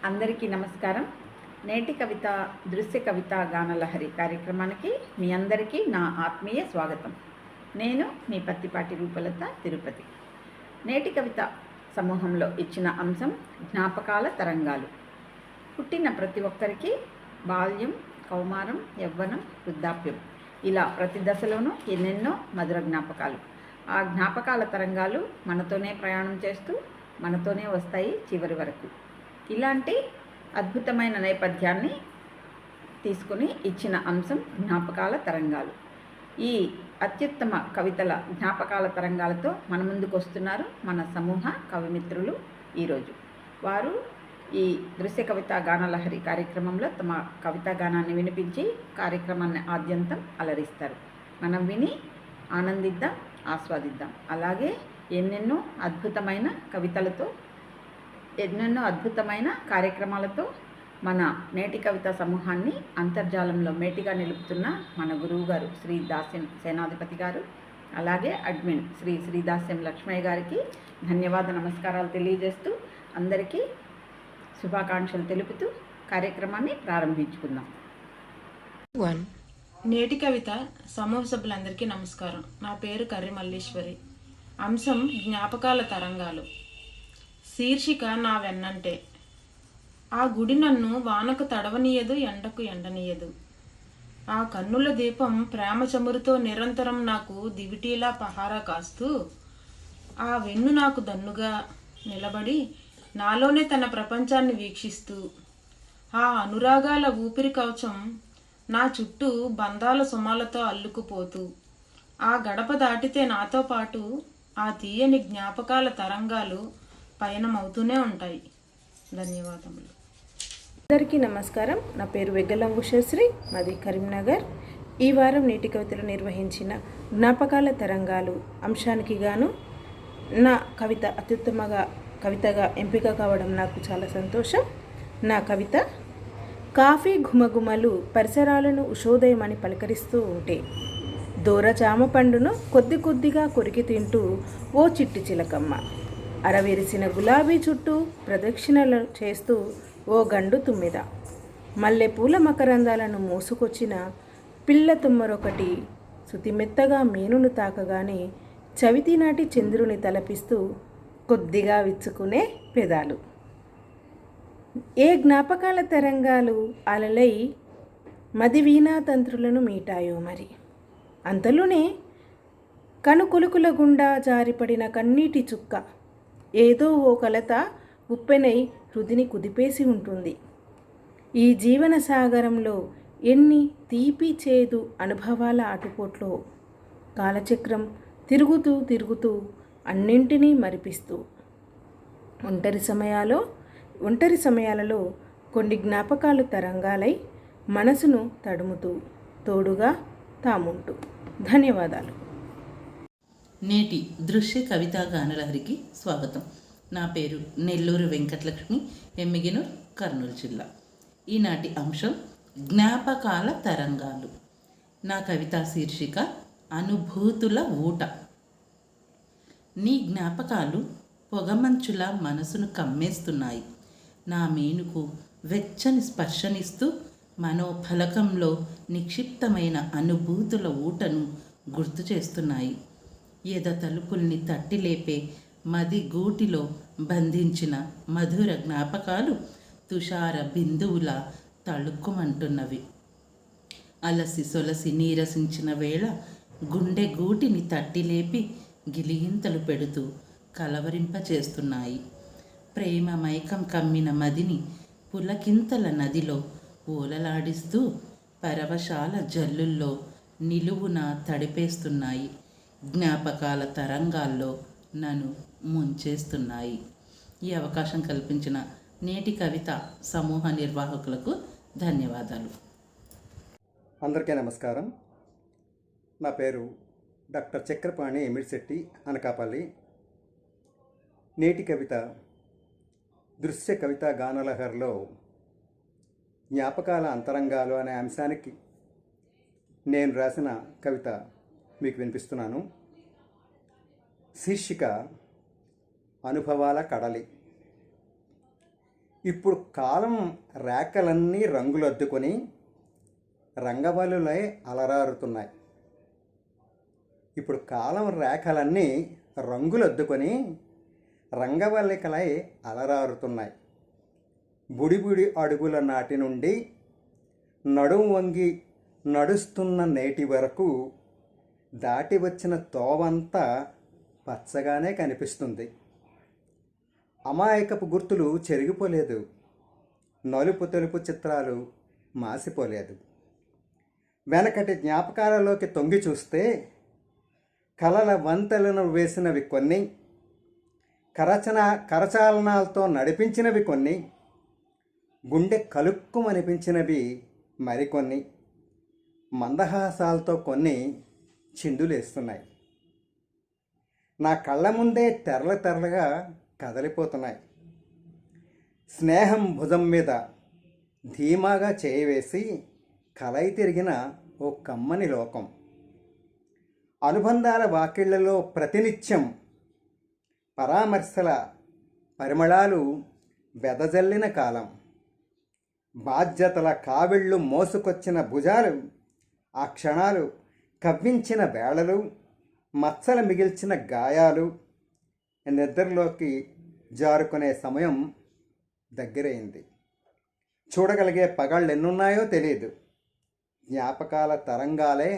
అందరికీ నమస్కారం. నేటి కవిత దృశ్య కవిత గానలహరి కార్యక్రమానికి మీ అందరికీ నా ఆత్మీయ స్వాగతం. నేను మీ పత్తిపాటి రూపలత తిరుపతి. నేటి కవిత సమూహంలో ఇచ్చిన అంశం జ్ఞాపకాల తరంగాలు. పుట్టిన ప్రతి ఒక్కరికి బాల్యం, కౌమారం, యవ్వనం, వృద్ధాప్యం ఇలా ప్రతి దశలోనూ ఎన్నెన్నో మధుర జ్ఞాపకాలు. ఆ జ్ఞాపకాల తరంగాలు మనతోనే ప్రయాణం చేస్తూ మనతోనే వస్తాయి చివరి వరకు. ఇలాంటి అద్భుతమైన నేపథ్యాన్ని తీసుకుని ఇచ్చిన అంశం జ్ఞాపకాల తరంగాలు. ఈ అత్యుత్తమ కవితల జ్ఞాపకాల తరంగాలతో మన ముందుకు వస్తున్నారు మన సమూహ కవిమిత్రులు. ఈరోజు వారు ఈ దృశ్య కవిత గానలహరి కార్యక్రమంలో తమ కవితా గానాన్ని వినిపించి కార్యక్రమాన్ని ఆద్యంతం అలరిస్తారు. మనం విని ఆనందిద్దాం, ఆస్వాదిద్దాం. అలాగే ఎన్నెన్నో అద్భుతమైన కార్యక్రమాలతో మన నేటి కవిత సమూహాన్ని అంతర్జాలంలో మేటిగా నిలుపుతున్న మన గురువు గారు శ్రీ దాస్యం సేనాధిపతి గారు, అలాగే అడ్మిన్ శ్రీ దాస్యం లక్ష్మయ్య గారికి ధన్యవాద నమస్కారాలు తెలియజేస్తూ అందరికీ శుభాకాంక్షలు తెలుపుతూ కార్యక్రమాన్ని ప్రారంభించుకుందాం. నేటి కవిత సమూహ సభ్యులందరికీ నమస్కారం. నా పేరు కర్రి మల్లీశ్వరి. అంశం జ్ఞాపకాల తరంగాలు. శీర్షిక నా వెన్నంటే. ఆ గుడి నన్ను వానకు తడవనీయదు, ఎండకు ఎండనీయదు. ఆ కన్నుల దీపం ప్రేమ చమురుతో నిరంతరం నాకు దివిటీలా పహారా కాస్తూ, ఆ వెన్ను నాకు దన్నుగా నిలబడి నాలోనే తన ప్రపంచాన్ని వీక్షిస్తూ, ఆ అనురాగాల ఊపిరి కవచం నా చుట్టూ బంధాల సుమాలతో అల్లుకుపోతూ, ఆ గడప దాటితే నాతో పాటు ఆ తీయని జ్ఞాపకాల తరంగాలు పయనమవుతూనే ఉంటాయి. ధన్యవాదములు. అందరికీ నమస్కారం. నా పేరు వెగ్గలం ఉషశ్రీ, మాది కరీంనగర్. ఈ వారం నేటి కవితలు నిర్వహించిన జ్ఞాపకాల తరంగాలు అంశానికి గాను నా కవిత అత్యుత్తమగా కవితగా ఎంపిక కావడం నాకు చాలా సంతోషం. నా కవిత: కాఫీ ఘుమఘుమలు పరిసరాలను ఉషోదయమని పలకరిస్తూ ఉంటే, దూర జామ పండును కొద్ది కొద్దిగా కొరికి తింటూ ఓ చిట్టి చిలకమ్మ, అరవిరిసిన గులాబీ చుట్టూ ప్రదక్షిణలు చేస్తూ ఓ గండు తుమ్మిద, మల్లెపూల మకరందాలను మోసుకొచ్చిన పిల్ల తుమ్మరొకటి శుతిమెత్తగా మేనును తాకగానే చవితి నాటి చంద్రుని తలపిస్తూ కొద్దిగా విచ్చుకునే పెదాలు. ఏ జ్ఞాపకాల తరంగాలు అలలై మది వీణాతంత్రులను మీటాయో మరి. అంతలోనే కనుకొలుకుల గుండా జారిపడిన కన్నీటి చుక్క ఏదో ఓ కలత ఉప్పెనై హృదిని కుదిపేసి ఉంటుంది. ఈ జీవన సాగరంలో ఎన్ని తీపి చేదు అనుభవాల ఆటుపోట్లో కాలచక్రం తిరుగుతూ అన్నింటినీ మరిపిస్తూ, ఒంటరి సమయాలలో కొన్ని జ్ఞాపకాలు తరంగాలై మనసును తడుముతూ తోడుగా తాముంటూ. ధన్యవాదాలు. నేటి దృశ్య కవితా గానలహరికి స్వాగతం. నా పేరు నెల్లూరు వెంకటలక్ష్మి, ఎమ్మిగినూర్, కర్నూలు జిల్లా. ఈనాటి అంశం జ్ఞాపకాల తరంగాలు. నా కవితా శీర్షిక అనుభూతుల ఊట. నీ జ్ఞాపకాలు పొగమంచులా మనసును కమ్మేస్తున్నాయి. నా మేనుకు వెచ్చని స్పర్శనిస్తూ మనోఫలకంలో నిక్షిప్తమైన అనుభూతుల ఊటను గుర్తు చేస్తున్నాయి. ఎద తలుపుల్ని తట్టిలేపే మది గూటిలో బంధించిన మధుర జ్ఞాపకాలు తుషార బిందువులా తళుక్కుమంటున్నవి. అలసి సొలసి నీరసించిన వేళ గుండె గూటిని తట్టిలేపి గిలిగింతలు పెడుతూ కలవరింపచేస్తున్నాయి. ప్రేమ మైకం కమ్మిన మదిని పులకింతల నదిలో ఓలలాడిస్తూ పరవశాల జల్లుల్లో నిలువున తడిపేస్తున్నాయి. జ్ఞాపకాల తరంగాల్లో నన్ను ముంచేస్తున్నాయి. ఈ అవకాశం కల్పించిన నేటి కవిత సమూహ నిర్వాహకులకు ధన్యవాదాలు. అందరికీ నమస్కారం. నా పేరు డాక్టర్ చక్రపాణి ఎమిడిశెట్టి, అనకాపల్లి. నేటి కవిత దృశ్య కవిత గానలహరిలో జ్ఞాపకాల అంతరంగాలు అనే అంశానికి నేను రాసిన కవిత మీకు వినిపిస్తున్నాను. శీర్షిక అనుభవాల కడలి. ఇప్పుడు కాలం రేఖలన్నీ రంగులద్దుకొని రంగవల్లులై అలరారుతున్నాయి. ఇప్పుడు కాలం రేఖలన్నీ రంగులద్దుకొని రంగవల్లికలై అలరారుతున్నాయి. బుడిబుడి అడుగుల నాటి నుండి నడుం వంగి నడుస్తున్న నేటి వరకు దాటి వచ్చిన తోవంతా పచ్చగానే కనిపిస్తుంది. అమాయకపు గుర్తులు చెరిగిపోలేదు, నలుపు తెలుపు చిత్రాలు మాసిపోలేదు. వెనకటి జ్ఞాపకాలలోకి తొంగి చూస్తే కలల వంతెలను వేసినవి కొన్ని, కరచాలనాలతో నడిపించినవి కొన్ని, గుండె కలుక్కుమనిపించినవి మరికొన్ని, మందహాసాలతో కొన్ని చిందులేస్తున్నాయి. నా కళ్ళ ముందే తెరలుగా కదలిపోతున్నాయి. స్నేహం భుజం మీద ధీమాగా చేయవేసి కలయి తిరిగిన ఓ కమ్మని లోకం. అనుబంధాల వాకిళ్లలో ప్రతినిత్యం పరామర్శల పరిమళాలు వెదజల్లిన కాలం. బాధ్యతల కావిళ్ళు మోసుకొచ్చిన భుజాలు, ఆ క్షణాలు కవ్వించిన వేళలు, మచ్చలు మిగిల్చిన గాయాలు, నిద్రలోకి జారుకునే సమయం దగ్గరైంది. చూడగలిగే పగళ్ళు ఎన్నున్నాయో తెలియదు. జ్ఞాపకాల తరంగాలే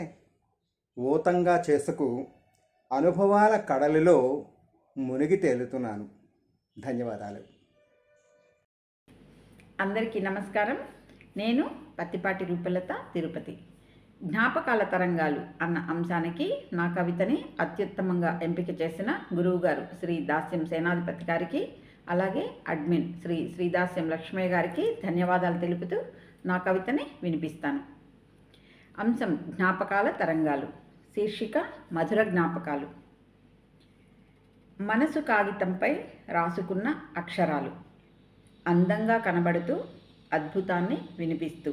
ఊతంగా చేసుకు అనుభవాల కడలిలో మునిగి తేలుతున్నాను. ధన్యవాదాలు. అందరికీ నమస్కారం. నేను పత్తిపాటి రూపలత, తిరుపతి. జ్ఞాపకాల తరంగాలు అన్న అంశానికి నా కవితని అత్యుత్తమంగా ఎంపిక చేసిన గురువుగారు శ్రీ దాస్యం సేనాధిపతి గారికి, అలాగే అడ్మిన్ శ్రీ శ్రీదాస్యం లక్ష్మయ్య గారికి ధన్యవాదాలు తెలుపుతూ నా కవితని వినిపిస్తాను. అంశం జ్ఞాపకాల తరంగాలు. శీర్షిక మధుర జ్ఞాపకాలు. మనసు కాగితంపై రాసుకున్న అక్షరాలు అందంగా కనబడుతూ అద్భుతాన్ని వినిపిస్తూ,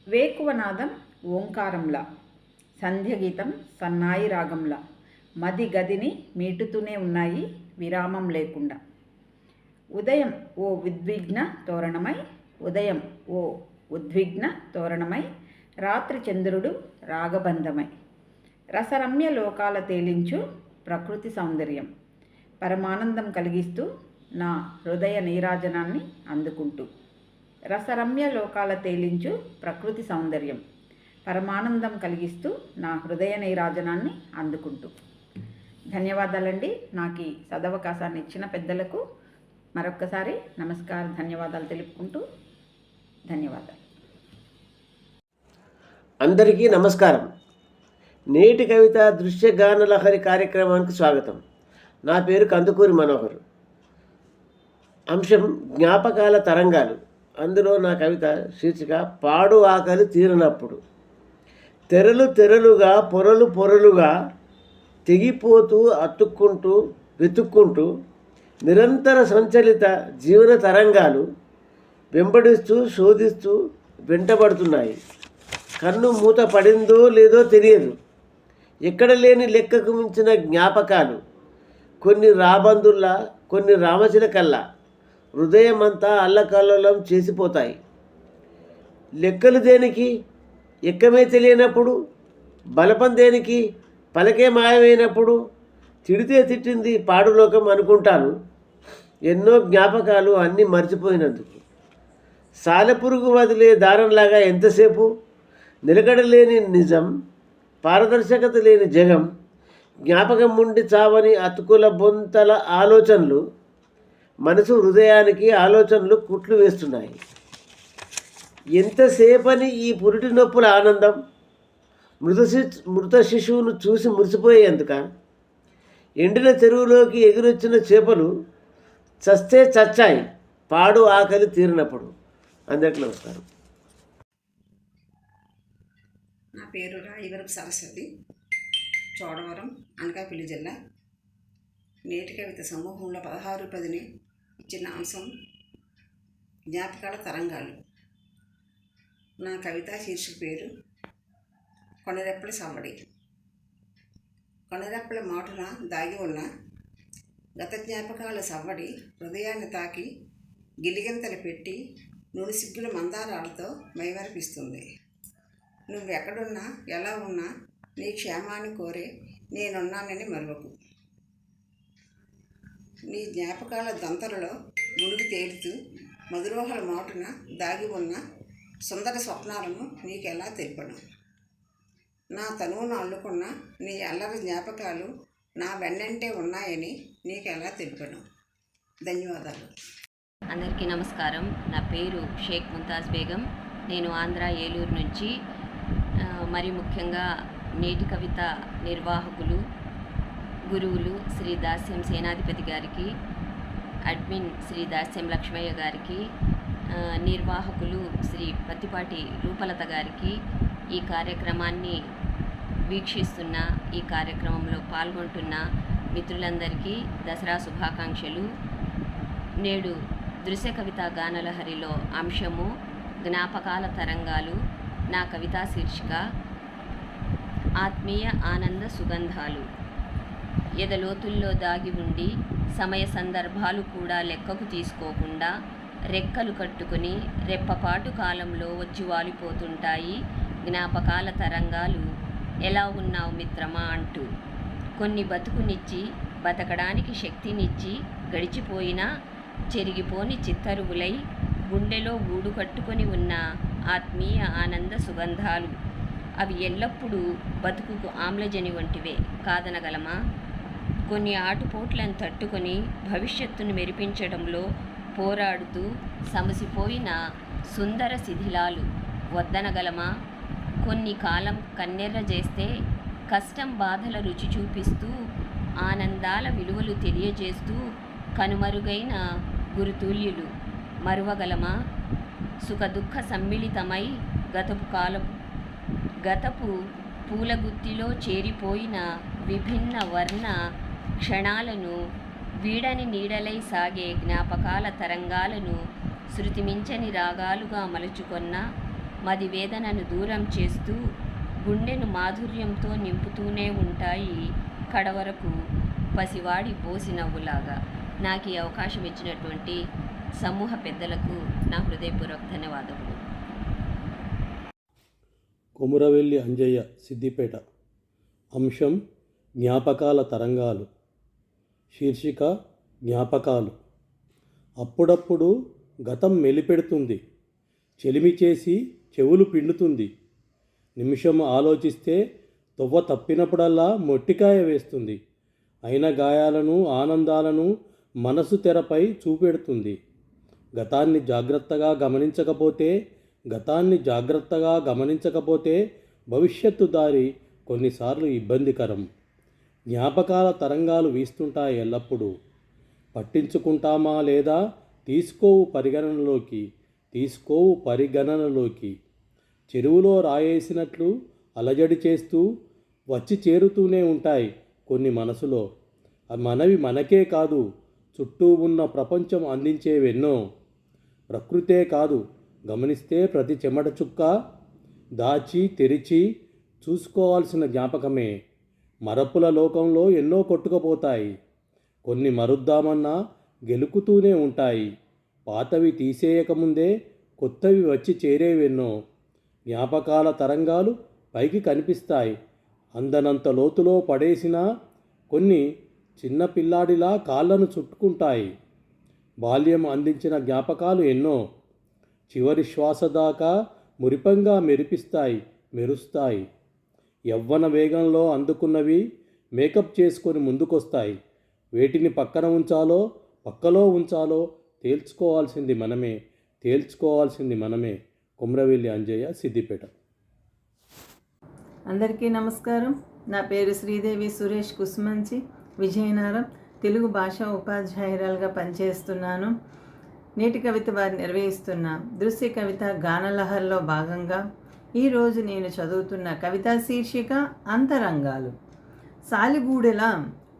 వేకువనాదం ఓంకారంలా, సంధ్యగీతం సన్నాయి రాగంలా మది గదిని మీటుతూనే ఉన్నాయి విరామం లేకుండా. ఉదయం ఓ ఉద్విగ్న తోరణమై రాత్రి చంద్రుడు రాగబంధమై, రసరమ్య లోకాల తేలించు ప్రకృతి సౌందర్యం, పరమానందం కలిగిస్తూ నా హృదయ నీరాజనాన్ని అందుకుంటూ. రసరమ్య లోకాల తేలించు ప్రకృతి సౌందర్యం, పరమానందం కలిగిస్తూ నా హృదయ నీరాజనాన్ని అందుకుంటూ. ధన్యవాదాలండి. నాకు ఈ సదవకాశాన్ని ఇచ్చిన పెద్దలకు మరొక్కసారి ధన్యవాదాలు తెలుపుకుంటూ ధన్యవాదాలు. అందరికీ నమస్కారం. నేటి కవిత దృశ్య గాన లహరి కార్యక్రమానికి స్వాగతం. నా పేరు కందుకూరి మనోహర్. అంశం జ్ఞాపకాల తరంగాలు. అందులో నా కవిత శీర్షిక పాడు ఆకలి తీరినప్పుడు. తెరలు తెరలుగా పొరలు పొరలుగా తెగిపోతూ అతుక్కుంటూ వెతుక్కుంటూ నిరంతర సంచలిత జీవన తరంగాలు వెంబడిస్తూ శోధిస్తూ వెంటబడుతున్నాయి. కన్ను మూత పడిందో లేదో తెలియదు. ఎక్కడ లేని లెక్కకు మించిన జ్ఞాపకాలు, కొన్ని రాబందుల్లా కొన్ని రామచిలకల్లా హృదయమంతా అల్లకల్లోలం చేసిపోతాయి. లెక్కలు దేనికి, ఎక్కమే తెలియనప్పుడు, బలపం దేనికి, పలకే మాయమైనప్పుడు, తిడితే తిట్టింది పాడులోకం అనుకుంటాను. ఎన్నో జ్ఞాపకాలు అన్నీ మర్చిపోయినందుకు. సాలెపురుగు వదిలే దారంలాగా ఎంతసేపు, నిలకడలేని నిజం, పారదర్శకత లేని జగం, జ్ఞాపకం ఉండి చావని అతుకుల బొంతల ఆలోచనలు మనసు హృదయానికి ఆలోచనలు కుట్లు వేస్తున్నాయి. ఎంతసేపని ఈ పురిటి నొప్పుల ఆనందం, మృత శిశువును చూసి మురిసిపోయేందుక? ఎండిన చెరువులోకి ఎగిరొచ్చిన చేపలు చస్తే చచ్చాయి పాడు ఆకలి తీరినప్పుడు. అందరికీ నమస్కారం. నా పేరు రాయవరపు సరస్వతి, చోడవరం, అనకాపల్లి జిల్లా. నేటి కవిత సమూహంలో 16/10 ఇచ్చిన అంశం జ్ఞాపకాల తరంగాలు. నా కవిత శీర్షిక పేరు కొనరెప్పల సవ్వడి. కొనరెప్పల మాటున దాగి ఉన్న గత జ్ఞాపకాల సవ్వడి హృదయాన్ని తాకి గిలిగింతలు పెట్టి నుడి సిగ్గుల మందారాలతో మైమరిపిస్తుంది. నువ్వెక్కడున్నా ఎలా ఉన్నా నీ క్షేమాన్ని కోరే నేనున్నానని మరువకు. నీ జ్ఞాపకాల దంతలలో మునిగి తేలుతూ మధురోహల మాటున దాగి ఉన్న సుందర స్వప్నాలను నీకెలా తెలిపను. నా తనువును అల్లుకున్న నీ అల్లరి జ్ఞాపకాలు నా వెన్నంటే ఉన్నాయని నీకెలా తెలిపను. ధన్యవాదాలు. అందరికీ నమస్కారం. నా పేరు షేక్ ముంతాజ్ బేగం. నేను ఆంధ్ర ఏలూరు నుంచి. మరి ముఖ్యంగా నేటి కవిత నిర్వాహకులు గురువులు శ్రీ దాస్యం సేనాధిపతి గారికి, అడ్మిన్ శ్రీ దాస్యం లక్ష్మయ్య గారికి, నిర్వాహకులు శ్రీ పత్తిపాటి రూపలత గారికి, ఈ కార్యక్రమాన్ని వీక్షిస్తున్న, ఈ కార్యక్రమంలో పాల్గొంటున్న మిత్రులందరికీ దసరా శుభాకాంక్షలు. నేడు దృశ్య కవితా గానలహరిలో అంశము జ్ఞాపకాల తరంగాలు. నా కవితా శీర్షిక ఆత్మీయ ఆనంద సుగంధాలు. ఎదలోతుల్లో దాగి ఉండి సమయ సందర్భాలు కూడా లెక్కకు తీసుకోకుండా రెక్కలు కట్టుకుని రెప్పపాటు కాలంలో వచ్చి వాలిపోతుంటాయి జ్ఞాపకాల తరంగాలు. ఎలా ఉన్నావు మిత్రమా అంటూ కొన్ని బతుకునిచ్చి బతకడానికి శక్తినిచ్చి గడిచిపోయినా చెరిగిపోని చిత్తరువులై గుండెలో గూడు కట్టుకొని ఉన్న ఆత్మీయ ఆనంద సుగంధాలు. అవి ఎల్లప్పుడూ బతుకుకు ఆమ్లజని వంటివే కాదనగలమా? కొన్ని ఆటుపోట్లను తట్టుకొని భవిష్యత్తును మెరిపించడంలో పోరాడుతూ సమసిపోయిన సుందర శిథిలాలు వద్దనగలమా? కొన్ని కాలం కన్నెర్ర చేస్తే కష్టం బాధల రుచి చూపిస్తూ ఆనందాల విలువలు తెలియజేస్తూ కనుమరుగైన గురుతుల్యులు మరువగలమా? సుఖదుఃఖ సమ్మిళితమై గతపు పూలగుత్తిలో చేరిపోయిన విభిన్న వర్ణ క్షణాలను వీడని నీడలై సాగే జ్ఞాపకాల తరంగాలను శృతిమించని రాగాలుగా మలుచుకొన్న మది వేదనను దూరం చేస్తూ గుండెను మాధుర్యంతో నింపుతూనే ఉంటాయి కడవరకు పసివాడి పోసి నవ్వులాగా. నాకు ఈ అవకాశం ఇచ్చినటువంటి సమూహ పెద్దలకు నా హృదయపూర్వక ధన్యవాదములు. కొమురవెల్లి అంజయ్య, సిద్దిపేట. అంశం జ్ఞాపకాల తరంగాలు. శీర్షిక జ్ఞాపకాలు. అప్పుడప్పుడు గతం మెలిపెడుతుంది, చెలిమి చేసి చెవులు పిండుతుంది. నిమిషం ఆలోచిస్తే తొవ్వ తప్పినప్పుడల్లా మొట్టికాయ వేస్తుంది. అయిన గాయాలను ఆనందాలను మనసు తెరపై చూపెడుతుంది. గతాన్ని జాగ్రత్తగా గమనించకపోతే భవిష్యత్తు దారి కొన్నిసార్లు ఇబ్బందికరం. జ్ఞాపకాల తరంగాలు వీస్తుంటాయి ఎల్లప్పుడూ. పట్టించుకుంటామా లేదా తీసుకోవు పరిగణనలోకి. చెరువులో రాయేసినట్లు అలజడి చేస్తూ వచ్చి చేరుతూనే ఉంటాయి కొన్ని మనసులో. మనవి మనకే కాదు, చుట్టూ ఉన్న ప్రపంచం అందించేవెన్నో. ప్రకృతే కాదు, గమనిస్తే ప్రతి చెమట చుక్క దాచి తెరిచి చూసుకోవాల్సిన జ్ఞాపకమే. మరపుల లోకంలో ఎన్నో కొట్టుకుపోతాయి. కొన్ని మరుద్దామన్నా గెలుకుతూనే ఉంటాయి. పాతవి తీసేయకముందే కొత్తవి వచ్చి చేరేవెన్నో. జ్ఞాపకాల తరంగాలు పైకి కనిపిస్తాయి. అందనంత లోతులో పడేసినా కొన్ని చిన్న పిల్లాడిలా కాళ్ళను చుట్టుకుంటాయి. బాల్యం అందించిన జ్ఞాపకాలు ఎన్నో. చివరి శ్వాస దాకా మురిపంగా మెరుస్తాయి. యవ్వన వేగంలో అందుకున్నవి మేకప్ చేసుకొని ముందుకొస్తాయి. వేటిని పక్కలో ఉంచాలో తేల్చుకోవాల్సింది మనమే. కొమురవెల్లి అంజయ్య, సిద్దిపేట. అందరికీ నమస్కారం. నా పేరు శ్రీదేవి సురేష్ కుస్మంచి, విజయనగరం. తెలుగు భాషా ఉపాధ్యాయురాలుగా పనిచేస్తున్నాను. నేటి కవిత వారు నిర్వహిస్తున్న దృశ్య కవిత గానలహరిలో భాగంగా ఈరోజు నేను చదువుతున్న కవితా శీర్షిక అంతరంగాలు. సాలిగూడెల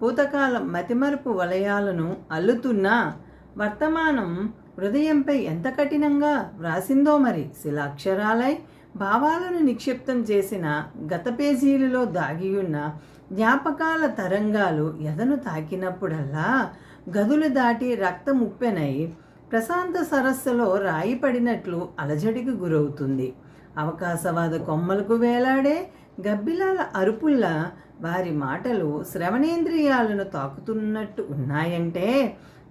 పూతకాల మతిమరుపు వలయాలను అల్లుతున్న వర్తమానం హృదయంపై ఎంత కఠినంగా వ్రాసిందో మరి. శిలాక్షరాలై భావాలను నిక్షిప్తం చేసిన గత పేజీలలో దాగియున్న జ్ఞాపకాల తరంగాలు ఎదను తాకినప్పుడల్లా గదులు దాటి రక్తముప్పెనై ప్రశాంత సరస్సులో రాయి పడినట్లు అలజడికి గురవుతుంది. అవకాశవాద కొమ్మలకు వేలాడే గబ్బిలాల అరుపుల్లా వారి మాటలు శ్రవణేంద్రియాలను తాకుతున్నట్టు ఉన్నాయంటే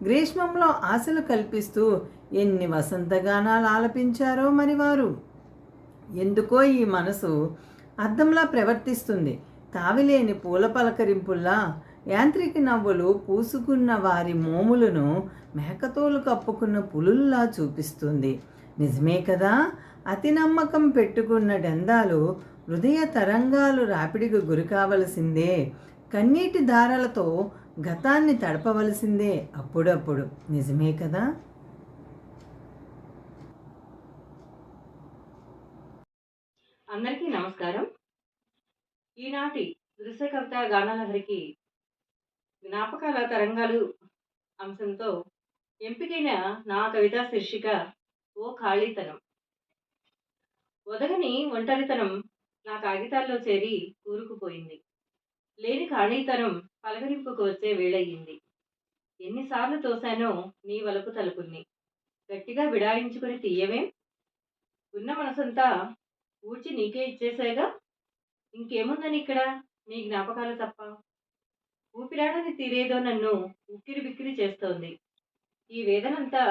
గ్రీష్మంలో ఆశలు కల్పిస్తూ ఎన్ని వసంతగానాలు ఆలపించారో మరి వారు. ఎందుకో ఈ మనసు అద్దంలా ప్రవర్తిస్తుంది. తావిలేని పూల పలకరింపుల్లా యాంత్రిక నవ్వులు పూసుకున్న వారి మోములను మేకతోలు కప్పుకున్న పులుల్లా చూపిస్తుంది. నిజమే కదా, అతి నమ్మకం పెట్టుకున్న డెందాలు హృదయ తరంగాలు రాపిడికి గురి కావలసిందే. కన్నీటి దారాలతో గతాన్ని తడపవలసిందే అప్పుడప్పుడు. నిజమే కదా. అందరికీ నమస్కారం. ఈనాటి దృశ్య కవిత గానలహరికి జ్ఞాపకాల తరంగాలు అంశంతో ఎంపికైన నా కవితా శీర్షిక ఓ ఖాళీతనం. ఒదగని ఒంటరితనం నా కాగితాల్లో చేరి కూరుకుపోయింది. లేని ఖాళీతనం పలకరింపుకు వచ్చే వేళయింది. ఎన్నిసార్లు తోశానో నీ వలపు తలుపుల్ని, గట్టిగా బిడాయించుకుని తీయవేం? ఉన్న మనసంతా ఊడ్చి నీకే ఇచ్చేసాగా. ఇంకేముందని ఇక్కడ నీ జ్ఞాపకాలు తప్ప? ఊపిరాడని తీరేదో నన్ను ఉక్కిరి బిక్కిరి చేస్తోంది. ఈ వేదనంతా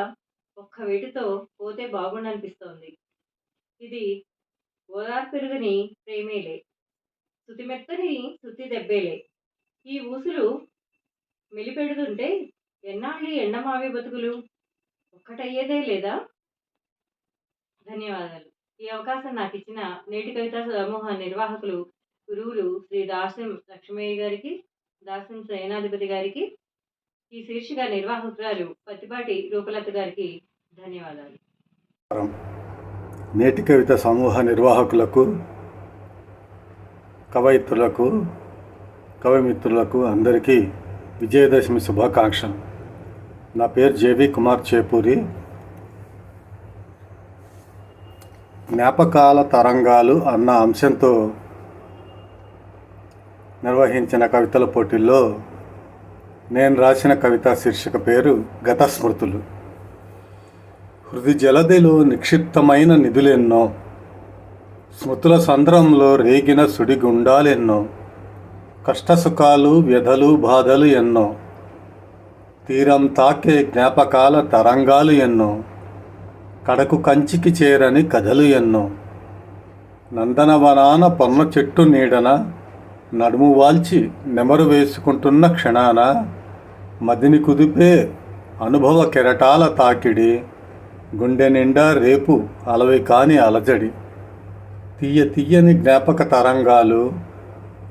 ఒక్క వేటితో పోతే బాగుండనిపిస్తోంది. ఇది ఓదార్పెరుగని ప్రేమేలే, శుతిమెత్తని శుతి దెబ్బేలే. ఈ ఊసులు మెలిపెడుతుంటే ఎన్నాళ్ళు ఎండమావి బతుకులు ఒక్కటయ్యేదే లేదా? ధన్యవాదాలు. ఈ అవకాశం నాకు ఇచ్చిన నేటి కవితా సమూహ నిర్వాహకులు గురువులు శ్రీ దాస్యం లక్ష్మయ్య గారికి, దాస్యం సేనాధిపతి గారికి, ఈ శీర్షిక నిర్వాహకురాలు పత్తిపాటి రూపలత గారికి ధన్యవాదాలు. నేటి కవిత సమూహ నిర్వాహకులకు, కవయిత్రులకు, కవిమిత్రులకు అందరికీ విజయదశమి శుభాకాంక్షలు. నా పేరు జేవి కుమార్ చేపూరి. జ్ఞాపకాల తరంగాలు అన్న అంశంతో నిర్వహించిన కవితల పోటీల్లో నేను రాసిన కవితా శీర్షిక పేరు గత స్మృతులు. హృది జలదిలో నిక్షిప్తమైన నిధులెన్నో, స్మృతుల సంద్రంలో రేగిన సుడిగుండాలెన్నో, కష్టసుఖాలు వ్యధలు బాధలు ఎన్నో, తీరం తాకే జ్ఞాపకాల తరంగాలు ఎన్నో, కడకు కంచికి చేరని కథలు ఎన్నో, నందనవనాన పొన్న చెట్టు నీడన నడుము వాల్చి నెమరు వేసుకుంటున్న క్షణాన మదిని కుదిపే అనుభవ కెరటాల తాకిడి, గుండె నిండా రేపు అలవి కాని అలజడి, తీయ తీయని జ్ఞాపక తరంగాలు,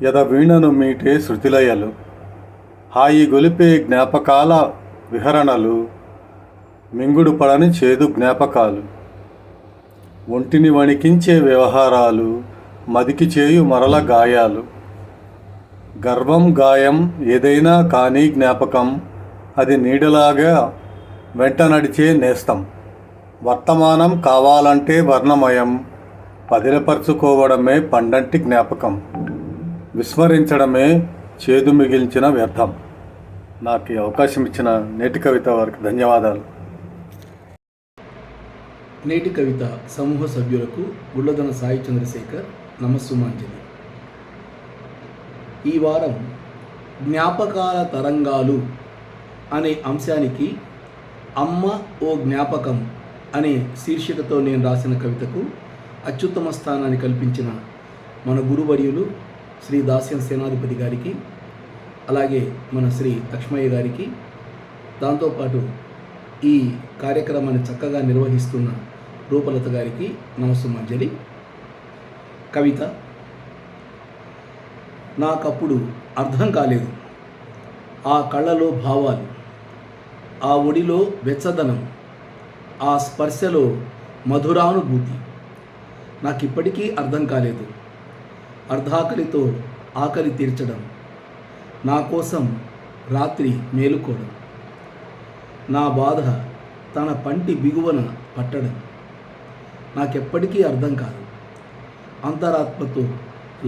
యదవీణను మీటే శృతిలయలు, హాయి గొలిపే జ్ఞాపకాల విహరణలు, మింగుడు పడని చేదు జ్ఞాపకాలు, ఒంటిని వణికించే వ్యవహారాలు, మదికి చేయు మరల గాయాలు, గర్వం గాయం ఏదైనా కానీ జ్ఞాపకం, అది నీడలాగా వెంట నడిచే నేస్తం, వర్తమానం కావాలంటే వర్ణమయం, పదిలపరుచుకోవడమే పండంటి జ్ఞాపకం, విస్మరించడమే చేదు మిగిల్చిన వ్యర్థం. నాకు ఈ అవకాశం ఇచ్చిన నేటి కవిత వారికి ధన్యవాదాలు. నేటి కవిత సమూహ సభ్యులకు గుళ్ళదన సాయి చంద్రశేఖర్ నమస్సుమాంజలి. ఈ వారం జ్ఞాపకాల తరంగాలు అనే అంశానికి అమ్మ ఓ జ్ఞాపకం అనే శీర్షికతో నేను రాసిన కవితకు అత్యుత్తమ స్థానాన్ని కల్పించిన మన గురువర్యులు శ్రీ దాస్యం సేనాధిపతి గారికి, అలాగే మన శ్రీ లక్ష్మయ్య గారికి, దాంతోపాటు ఈ కార్యక్రమాన్ని చక్కగా నిర్వహిస్తున్న రూపలత గారికి నమస్సుమాంజలి. కవిత. నాకప్పుడు అర్థం కాలేదు ఆ కళ్ళలో భావాలు, ఆ ఒడిలో వెచ్చదనం, ఆ స్పర్శలో మధురానుభూతి. నాకిప్పటికీ అర్థం కాలేదు. అర్ధాకలితో ఆకలి తీర్చడం, నా కోసం రాత్రి మేలుకోవడం, నా బాధ తన పంటి బిగువన పట్టడం నాకెప్పటికీ అర్థం కాదు. అంతరాత్మతో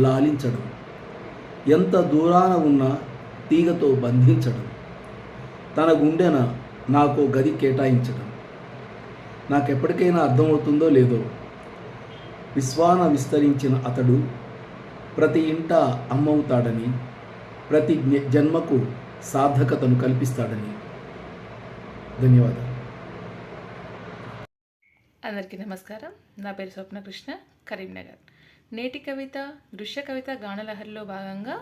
లాలించడం, ఎంత దూరాన ఉన్నా తీగతో బంధించడం, తన గుండెన నాకు గది కేటాయించడం, నాకెప్పటికైనా అర్థమవుతుందో లేదో. విశ్వాన విస్తరించిన అతడు ప్రతి ఇంట అమ్మవుతాడని, ప్రతి జన్మకు సార్థకతను కల్పిస్తాడని. ధన్యవాదాలు. అందరికీ నమస్కారం. నా పేరు స్వప్నకృష్ణ, కరీంనగర్. నేటి కవిత దృశ్య కవిత గానలహరిలో భాగంగా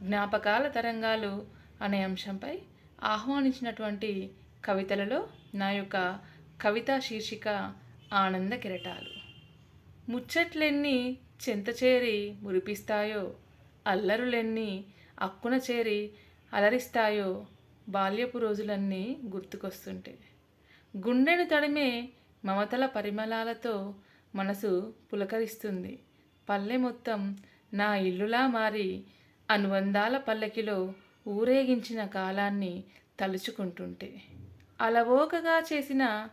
జ్ఞాపకాల తరంగాలు అనే అంశంపై ఆహ్వానించినటువంటి కవితలలో నా యొక్క కవితా శీర్షిక ఆనంద కిరటాలు. ముచ్చట్లెన్ని చెంత చేరి మురిపిస్తాయో, అల్లరులెన్ని అక్కున చేరి అలరిస్తాయో, బాల్యపు రోజులన్నీ గుర్తుకొస్తుంటే గుండెను తడిమే మమతల పరిమళాలతో మనసు పులకరిస్తుంది. పల్లె మొత్తం నా ఇల్లులా మారి అనుబంధాల పల్లకిలో ఊరేగించిన కాలాన్ని తలుచుకుంటుంటే అలవోకగా చేసిన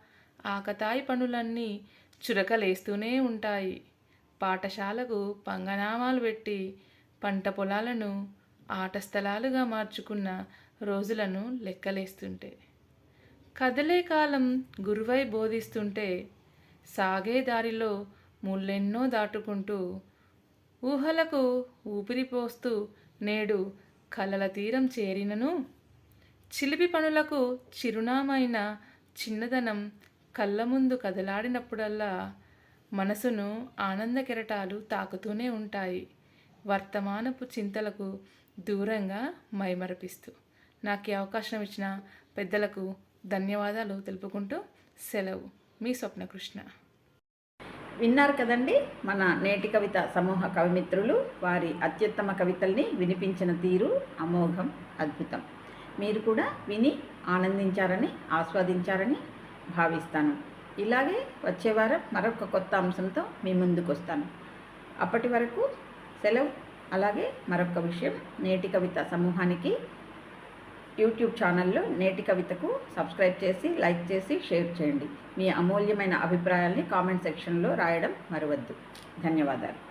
ఆకతాయి పనులన్నీ చురకలేస్తూనే ఉంటాయి. పాఠశాలకు పంగనామాలు పెట్టి పంట పొలాలను ఆట స్థలాలుగా మార్చుకున్న రోజులను లెక్కలేస్తుంటే కదలే కాలం గురువై బోధిస్తుంటే సాగే దారిలో ముళ్ళెన్నో దాటుకుంటూ ఊహలకు ఊపిరిపోస్తూ నేడు కలల తీరం చేరినను చిలిపి పనులకు చిరునామైన చిన్నదనం కళ్ళ ముందు కదలాడినప్పుడల్లా మనసును ఆనంద కెరటాలు తాకుతూనే ఉంటాయి, వర్తమానపు చింతలకు దూరంగా మైమరపిస్తూ. నాకు ఈ అవకాశం ఇచ్చిన పెద్దలకు ధన్యవాదాలు తెలుపుకుంటూ సెలవు. మీ స్వప్నకృష్ణ. విన్నారు కదండి మన నేటి కవిత సమూహ కవిమిత్రులు వారి అత్యుత్తమ కవితల్ని వినిపించిన తీరు అమోఘం, అద్భుతం. మీరు కూడా విని ఆనందించారని ఆస్వాదించారని భావిస్తాను. ఇలాగే వచ్చే వారం మరొక కొత్త అంశంతో మీ ముందుకు వస్తాను. అప్పటి వరకు సెలవు. అలాగే మరొక విషయం, నేటి కవిత సమూహానికి యూట్యూబ్ ఛానల్లో నేటి కవితకు సబ్స్క్రైబ్ చేసి, లైక్ చేసి, షేర్ చేయండి. మీ అమూల్యమైన అభిప్రాయాల్ని కామెంట్ సెక్షన్లో రాయడం మరవద్దు. ధన్యవాదాలు.